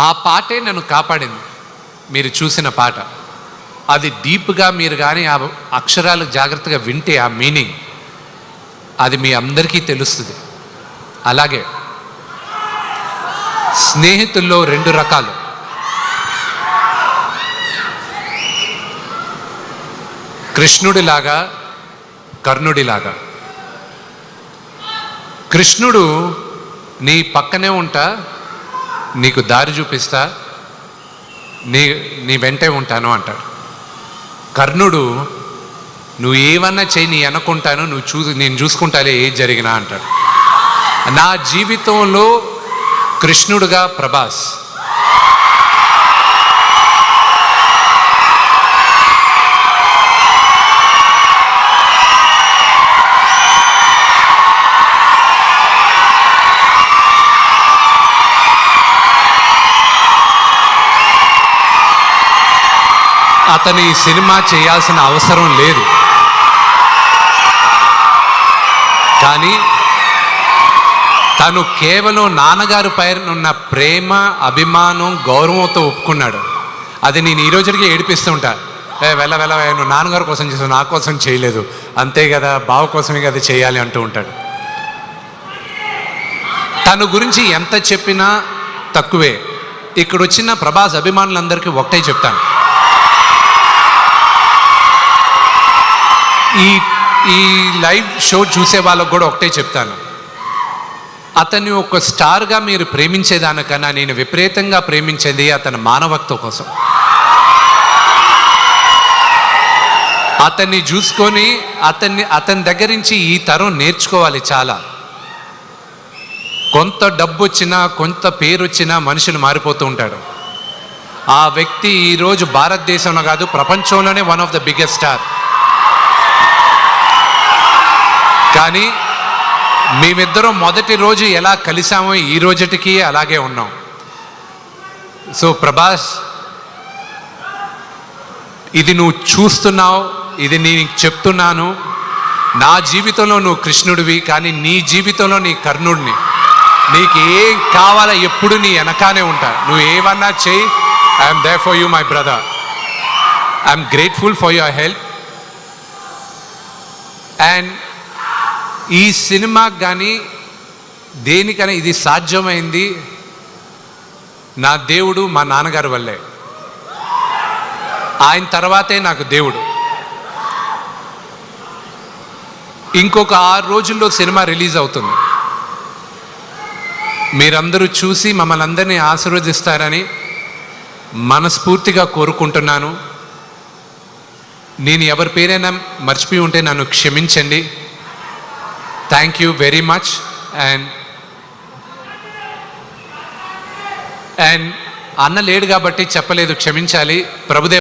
ఆ పాటే నన్ను కాపాడింది. మీరు చూసిన పాట అది డీప్గా మీరు కానీ ఆ అక్షరాలు జాగ్రత్తగా వింటే ఆ మీనింగ్ అది మీ అందరికీ తెలుస్తుంది. అలాగే స్నేహితుల్లో 2 రకాలు. కృష్ణుడిలాగా, కర్ణుడిలాగా. కృష్ణుడు నీ పక్కనే ఉంటా, నీకు దారి చూపిస్తా, నీ వెంటే ఉంటాను అంటాడు. కర్ణుడు నువ్వు ఏమన్నా చేయి, నీ అనుకుంటాను, నేను చూసుకుంటాలే ఏది జరిగినా అంటాడు. నా జీవితంలో కృష్ణుడుగా ప్రభాస్. అతని సినిమా చేయాల్సిన అవసరం లేదు, కానీ తను కేవలం నాన్నగారు పైన ఉన్న ప్రేమ, అభిమానం, గౌరవంతో ఒప్పుకున్నాడు. అది నేను ఈ రోజుకి ఏడిపిస్తుంటా. వెళ్ళ నువ్వు నాన్నగారి కోసం చేసావు, నా కోసం చేయలేదు, అంతే కదా, బావ కోసమే కదా చేయాలి అంటూ ఉంటాడు. తను గురించి ఎంత చెప్పినా తక్కువే. ఇక్కడ వచ్చిన ప్రభాస్ అభిమానులందరికీ ఒకటే చెప్తాను, ఈ లైవ్ షో చూసే వాళ్ళకు కూడా ఒకటే చెప్తాను, అతన్ని ఒక స్టార్గా మీరు ప్రేమించేదానికన్నా నేను విపరీతంగా ప్రేమించేది అతని మానవత్వం కోసం. అతన్ని చూసుకొని అతని దగ్గర నుంచి ఈ తరం నేర్చుకోవాలి చాలా. కొంత డబ్బు వచ్చినా, కొంత పేరు వచ్చినా మనుషులు మారిపోతూ ఉంటాడు. ఆ వ్యక్తి ఈరోజు భారతదేశంలో కాదు, ప్రపంచంలోనే one of the biggest star. కానీ మేమిద్దరం మొదటి రోజు ఎలా కలిసామో ఈ రోజుటికి అలాగే ఉన్నాం. సో ప్రభాస్, ఇది నువ్వు చూస్తున్నావు, ఇది నేను చెప్తున్నాను. నా జీవితంలో నువ్వు కృష్ణుడివి, కానీ నీ జీవితంలో నీ కర్ణుడిని. నీకు ఏం కావాలో ఎప్పుడు నీ వెనకానే ఉంటా. నువ్వు ఏమన్నా చెయ్యి, I'm there for you my brother. I'm grateful for your help. And ఈ సినిమాకి కానీ దేనికైనా ఇది సాధ్యమైంది నా దేవుడు, మా నాన్నగారి వల్లే. ఆయన తర్వాతే నాకు దేవుడు. ఇంకొక 6 రోజుల్లో సినిమా రిలీజ్ అవుతుంది. మీరందరూ చూసి మమ్మల్ని అందరినీ ఆశీర్వదిస్తారని మనస్ఫూర్తిగా కోరుకుంటున్నాను. నేను ఎవరి పేరైనా మర్చిపోయి ఉంటే నన్ను క్షమించండి. Thank you very much. And అన్న లేడు కాబట్టి చెప్పలేదు, క్షమించాలి. ప్రభుదేవ